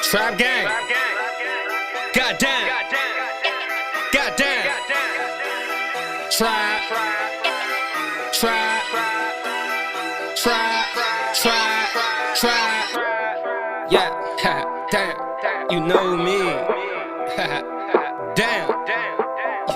Trap gang. Goddamn. Goddamn. Trap. Trap. Trap. Trap. Trap. Yeah. Damn. You know me. Damn.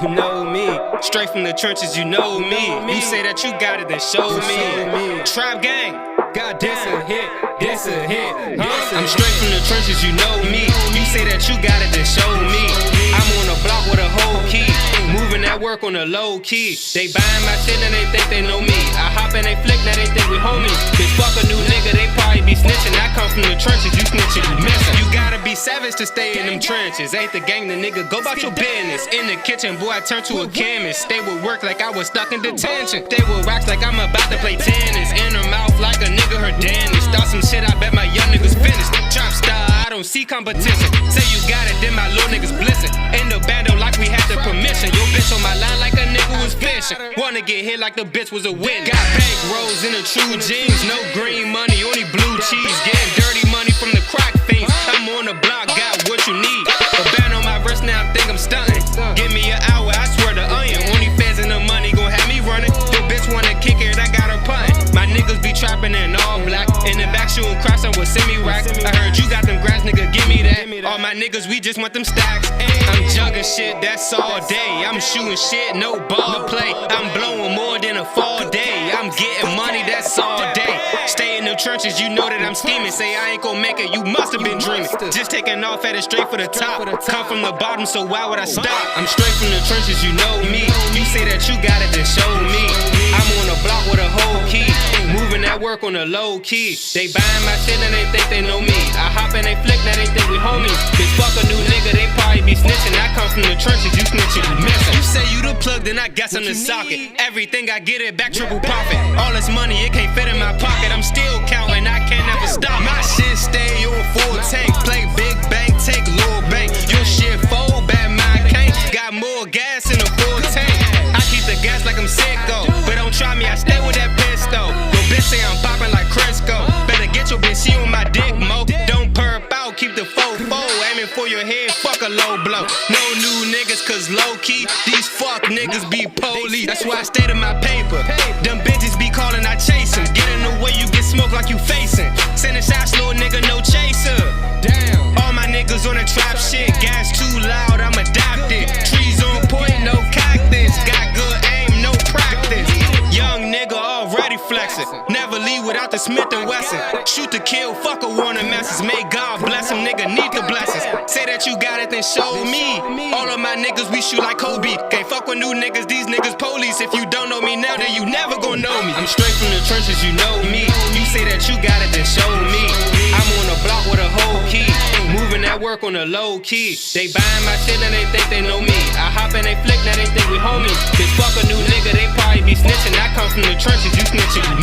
You know me. Straight from the trenches, you know me. You say that you got it, then show me. Trap gang. God, this a hit, this a hit. I'm straight from the trenches, you know me. You say that you got it, then show me. I'm on the block with a whole key, moving that work on the low key. They buying my shit, now they think they know me. I hop and they flick, now they think we homies. Bitch, fuck a new nigga, they probably be snitching. I come from the trenches, you snitching, you missing. You gotta be savage to stay in them trenches. Ain't the gang, the nigga, go about your business. In the kitchen, boy, I turn to a chemist. Stay with work like I was stuck in detention. Stay with rocks like I'm about to play tennis. In her mouth like a nigga, her dentist. Start some shit, I bet my young niggas finished. Trap star, I don't see competition. Say you got it, then my little niggas blissing. In the bando like we had the permission. Your bitch on my line like a nigga was fishing. Wanna get hit like the bitch was a win. Got bank rolls in the true jeans. No green money, only blue cheese. Getting dirty money from the crack fiends. I'm on the block, got what you need. A band on my wrist, now I think I'm stunting. Give me an hour, I swear the onion. Only fans in the money gon' have me running. The bitch wanna kick it, I got her punting. My niggas be trapping in all black. In the back shooting craps, I'm with semi-rack. I heard you got them grass, nigga, give me that. All my niggas, we just want them stacks. I'm jugging shit, that's all day. I'm shooting shit, no ball play. I'm blowing more than a fall day. I'm getting money, that's all day. Stay in the trenches, you know that I'm scheming. Say I ain't gon' make it, you must have been dreaming. Just taking off at it straight for the top. Come from the bottom, so why would I stop? I'm straight from the trenches, you know me. You say that you got it, then show me. I'm on the block with a whole key, moving that work on the low key. They buying my shit, and they think they know me. I hop and they flick, now they think we homies. Bitch, fuck a new nigga, they probably be snitching. I come from the trenches, you snitching, you missing. You say you the plug, then I guess I'm the socket. Everything I get it back, triple profit. All this money, it can't fit in my pocket. I'm still counting, I can't never stop. My shit stay on full tank. Play big bank, take little bank. Your shit fold, bad mind can't. Got more gas in a full tank. I keep the gas like I'm sicko, but don't try me, I stay with that pistol. Your bitch say I'm popping like Crisco. Better get your bitch, she on my dick, mo. Don't perp out, keep the fofo. Aiming for your head, fuck a low blow. No new niggas, cause low key, these fuck niggas be police. That's why I stay to my paper. Them bitches be calling, I chase them. Get in the way, you get smoked like you facing. Sending shots, little nigga, no chaser. Damn. All my niggas on the trap shit. Gas too loud, I'm adapted. Trees on point, no cactus. Got good aim, no practice. Young nigga already flexing. Never leave without the Smith & Wesson. Shoot to kill, fuck a warning message. May God bless him, nigga, need the blessings. Say that you got it, then show me. All of my niggas, we shoot like Kobe. Can't fuck with new niggas, these niggas police. If you don't know me now, then you never gon' know me. I'm straight from the trenches, you know me. You say that you got it, then show me. I'm on the block with a whole key, moving that work on the low key. They buying my shit, now they think they know me. I hop and they flick, now they think we homies. Bitch, fuck a new nigga, they probably be snitching. I come from the trenches, you snitching, you